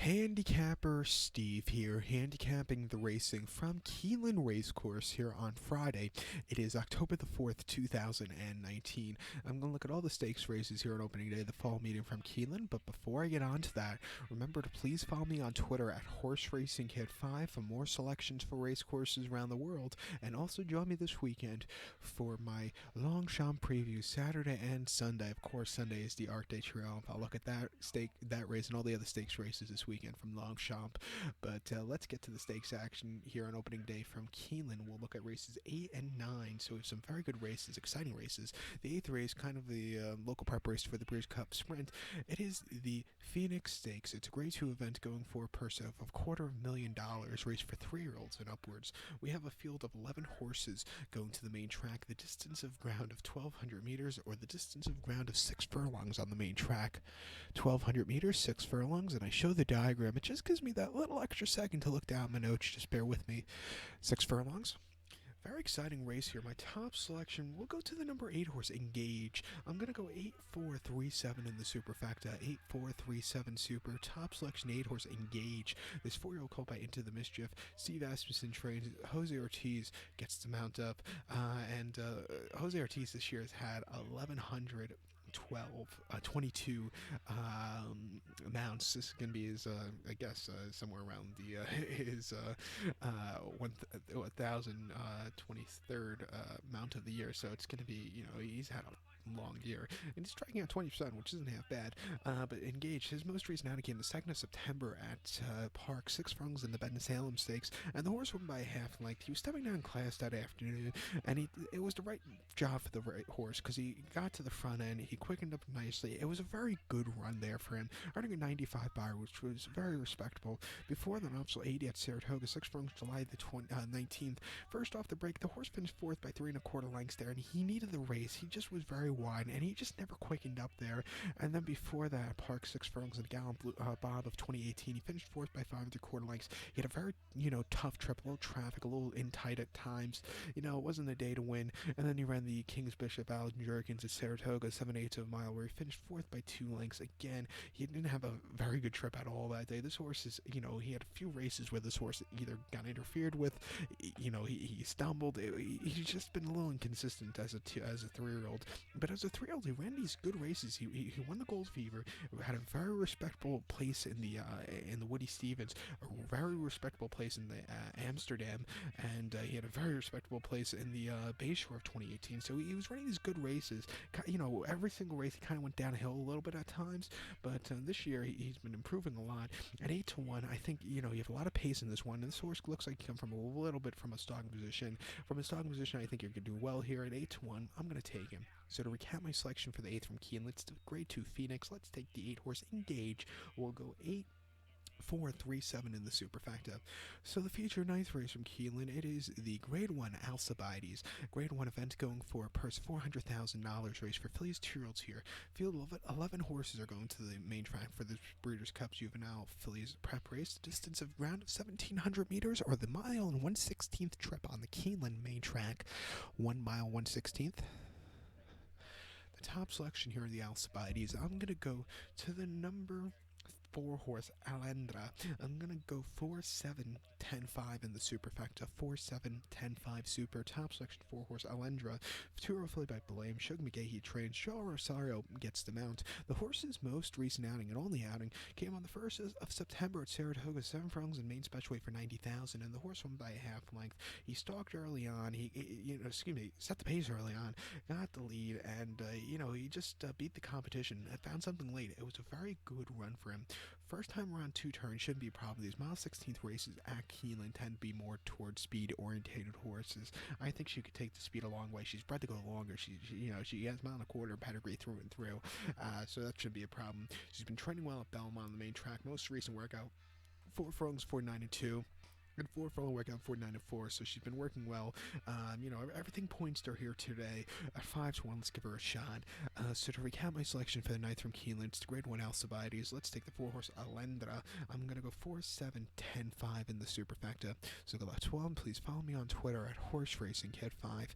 Handicapper Steve here, handicapping the racing from Keeneland Racecourse here on Friday. It is October the 4th, 2019. I'm going to look at all the stakes races here on opening day, the fall meeting from Keeneland. But before I get on to that, remember to please follow me on Twitter at HorseRacingKid5 for more selections for race courses around the world. And also join me this weekend for my Longchamp preview Saturday and Sunday. Of course, Sunday is the Arc de Triomphe. I'll look at that race and all the other stakes races this weekend from Longchamp. But let's get to the stakes action here on opening day from Keeneland. We'll look at races 8 and 9. So we have some very good races, exciting races. The 8th race, kind of the local prep race for the Breeders' Cup Sprint. It is the Phoenix Stakes. It's a Grade 2 event going for a purse of $250,000, race for 3-year-olds and upwards. We have a field of 11 horses going to the main track. The distance of ground of 1,200 meters, or the distance of ground of 6 furlongs on the main track. 1,200 meters, 6 furlongs, and I show the diagram. It just gives me that little extra second to look down my notes. Just bear with me. 6 furlongs. Very exciting race here. My top selection, we'll go to the number 8 horse, Engage. I'm going to go 8-4-3-7 in the superfecta. 8-4-3-7 super. Top selection, 8 horse, Engage. This 4-year-old called by Into the Mischief. Steve Asmussen trains. Jose Ortiz gets to mount up. And Jose Ortiz this year has had 22 mounts. This is going to be his, I guess, somewhere around the his 1,023rd mount of the year. So it's going to be, he's had a long year, and he's striking out 20%, which isn't half bad. But Engage, his most recent outing came the 2nd of September at Park, 6 furlongs in the Benton-Salem Stakes, and the horse won by a half length. He was stepping down class that afternoon, and it was the right job for the right horse, because he got to the front end, he quickened up nicely. It was a very good run there for him, earning a 95 bar, which was very respectable. Before the nuptial 80 at Saratoga, 6 furlongs July the 19th. First off the break, the horse finished 4th by 3 1/4 lengths there, and he needed the race. He just was very wide, and he just never quickened up there. And then before that, Park, 6 furlongs and a Gallant Bob of 2018. He finished 4th by 5 3/4 lengths. He had a very, tough trip, a little traffic, a little in tight at times. It wasn't a day to win. And then he ran the King's Bishop Alan Jurgens at Saratoga, 7/8 of a mile, where he finished 4th by 2 lengths. Again, he didn't have a very good trip at all that day. This horse is, he had a few races where this horse either got interfered with, he stumbled. He's just been a little inconsistent as a 3-year-old. But as a 3-year-old, he ran these good races. He won the Gold Fever, had a very respectable place in the Woody Stevens, a very respectable place in the Amsterdam, and he had a very respectable place in the Bayshore of 2018. So he was running these good races. Every single race he kind of went downhill a little bit at times, but this year he's been improving a lot. At 8-1, I think you have a lot of pace in this one. And this horse looks like he come from a little bit from a stalking position. From a stalking position, I think you're going to do well here. At 8-1, I'm going to take him. So to recap my selection for the 8th from Keeneland, let's do Grade 2 Phoenix. Let's take the 8 horse Engage. We'll go 8-4-3-7 in the superfecta. So the feature 9th race from Keeneland, it is the Grade 1 Alcibiades. Grade 1 event going for a purse $400,000 race for fillies 2-year-olds here. Field of 11 horses are going to the main track for the Breeders' Cup Juvenile Fillies Prep Race. Distance of ground of 1,700 meters, or the mile and 1/16th trip on the Keeneland main track. 1 mile 1/16th. Top selection here in the Alcibiades. I'm going to go to the number 4 horse Alendra. I'm going to go 4-7-10-5 in the superfecta. 4-7-10-5 super. Top selection 4 horse Alendra. 2-year-old filly by Blame. Shug McGahee trains. Joe Rosario gets the mount. The horse's most recent outing and only outing came on the 1st of September at Saratoga. 7 furlongs and main special weight for 90,000, and the horse won by a half length. He stalked early on. He set the pace early on, got the lead, and he just beat the competition. Found something late. It was a very good run for him. First time around 2 turns shouldn't be a problem. These mile 16th races at Keeneland tend to be more towards speed-orientated horses. I think she could take the speed a long way. She's bred to go longer. She has mile and a quarter pedigree through and through, so that shouldn't be a problem. She's been training well at Belmont on the main track. Most recent workout, 4 furlongs, 4.9-2. And 4 furlong workout, 4.9-4, so she's been working well. Everything points to her here today. At 5-1, let's give her a shot. So to recap my selection for the 9th from Keeneland, it's the Grade 1 Alcibiades. Let's take the 4 horse Alendra. I'm going to go 4-7-10-5 in the superfecta. So go about 12. Please follow me on Twitter at HorseRacingKid5.